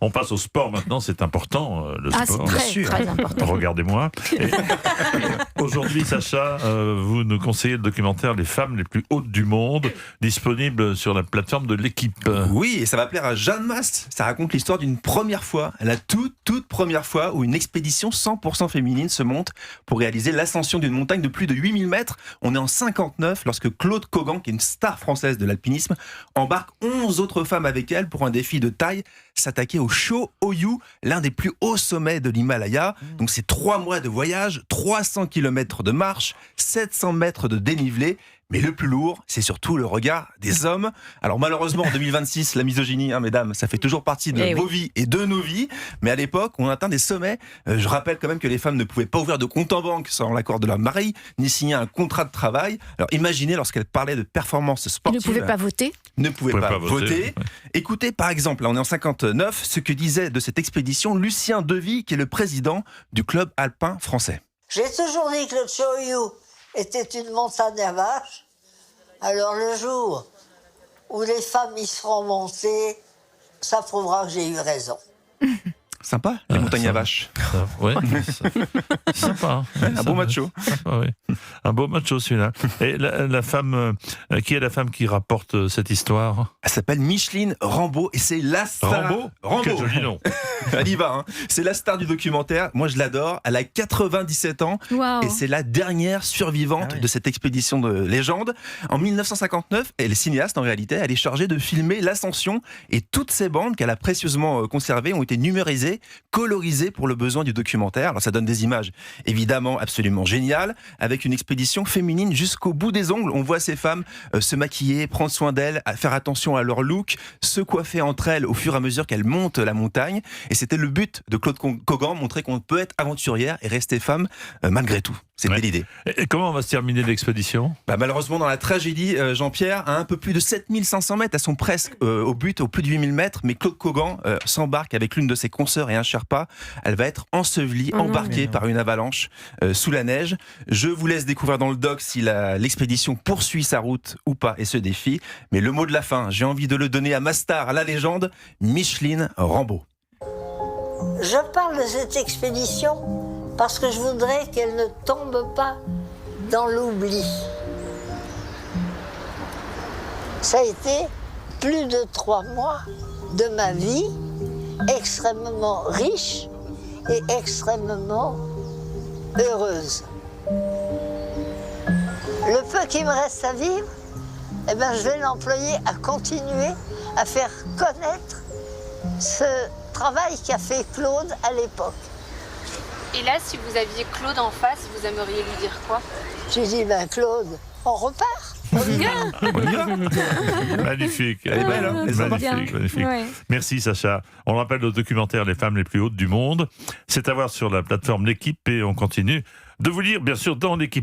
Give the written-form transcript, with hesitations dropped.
On passe au sport maintenant, c'est important, le sport. C'est très important. Regardez-moi. Et aujourd'hui, Sacha, vous nous conseillez le documentaire Les femmes les plus hautes du monde, disponible sur la plateforme de l'Équipe. Oui, et ça va plaire à Jeanne Mast. Ça raconte l'histoire d'une première fois, la toute première fois où une expédition 100% féminine se monte pour réaliser l'ascension d'une montagne de plus de 8000 mètres. On est en 59 lorsque Claude Cogan, qui est une star française de l'alpinisme, embarque 11 autres femmes avec elle pour un défi de taille, s'attaquer au Cho Oyu, l'un des plus hauts sommets de l'Himalaya. Donc c'est 3 mois de voyage, 300 km de marche, 700 mètres de dénivelé. Mais le plus lourd, c'est surtout le regard des hommes. Alors malheureusement, en 2026, la misogynie, mesdames, ça fait toujours partie de vos vies et de nos vies. Mais à l'époque, on atteint des sommets. Je rappelle quand même que les femmes ne pouvaient pas ouvrir de compte en banque sans l'accord de leur mari, ni signer un contrat de travail. Alors imaginez lorsqu'elles parlaient de performance sportive. Ils ne pouvaient pas voter. Ne pouvaient pas voter. Écoutez, par exemple, on est en 59, ce que disait de cette expédition Lucien Devy, qui est le président du club alpin français. J'ai toujours dit que le Cho Oyu était une montagne à vaches. Alors le jour où les femmes y seront montées, ça prouvera que j'ai eu raison. Sympa, les montagnes à vaches. Ouais, sympa. Un beau macho. Sympa, ouais. Un beau macho celui-là. Et la femme, qui est la femme qui rapporte cette histoire? Elle s'appelle Micheline Rambaud et c'est la star. Rambaud. Quel joli nom. Elle y va, C'est la star du documentaire. Moi, je l'adore. Elle a 97 ans et c'est la dernière survivante de cette expédition de légende. En 1959, elle est cinéaste en réalité. Elle est chargée de filmer l'ascension et toutes ces bandes qu'elle a précieusement conservées ont été numérisées, colorisées pour le besoin du documentaire. Alors ça donne des images évidemment absolument géniales, avec une expédition féminine jusqu'au bout des ongles. On voit ces femmes se maquiller, prendre soin d'elles, faire attention à leur look, se coiffer entre elles au fur et à mesure qu'elles montent la montagne. Et c'était le but de Claude Cogan, montrer qu'on peut être aventurière et rester femme malgré tout. C'était l'idée. Et comment va se terminer l'expédition? Malheureusement, dans la tragédie, Jean-Pierre, à un peu plus de 7500 mètres, elles sont presque au but, au plus de 8000 mètres, mais Claude Cogan s'embarque avec l'une de ses consoeurs et un Sherpa. Elle va être ensevelie, embarquée par une avalanche sous la neige. Je vous laisse découvrir dans le doc si l'expédition poursuit sa route ou pas et ce défi. Mais le mot de la fin, j'ai envie de le donner à ma star, à la légende, Micheline Rambaud. Je parle de cette expédition parce que je voudrais qu'elle ne tombe pas dans l'oubli. Ça a été plus de 3 mois de ma vie extrêmement riche et extrêmement heureuse. Le peu qui me reste à vivre, je vais l'employer à continuer à faire connaître ce travail qu'a fait Claude à l'époque. Et là, si vous aviez Claude en face, vous aimeriez lui dire quoi? J'ai dit, Claude, on repart. On y va. Magnifique. Elle est belle, hein? Magnifique. Ouais. Merci Sacha. On rappelle le documentaire Les femmes les plus hautes du monde. C'est à voir sur la plateforme L'Équipe et on continue de vous lire, bien sûr, dans l'Équipe.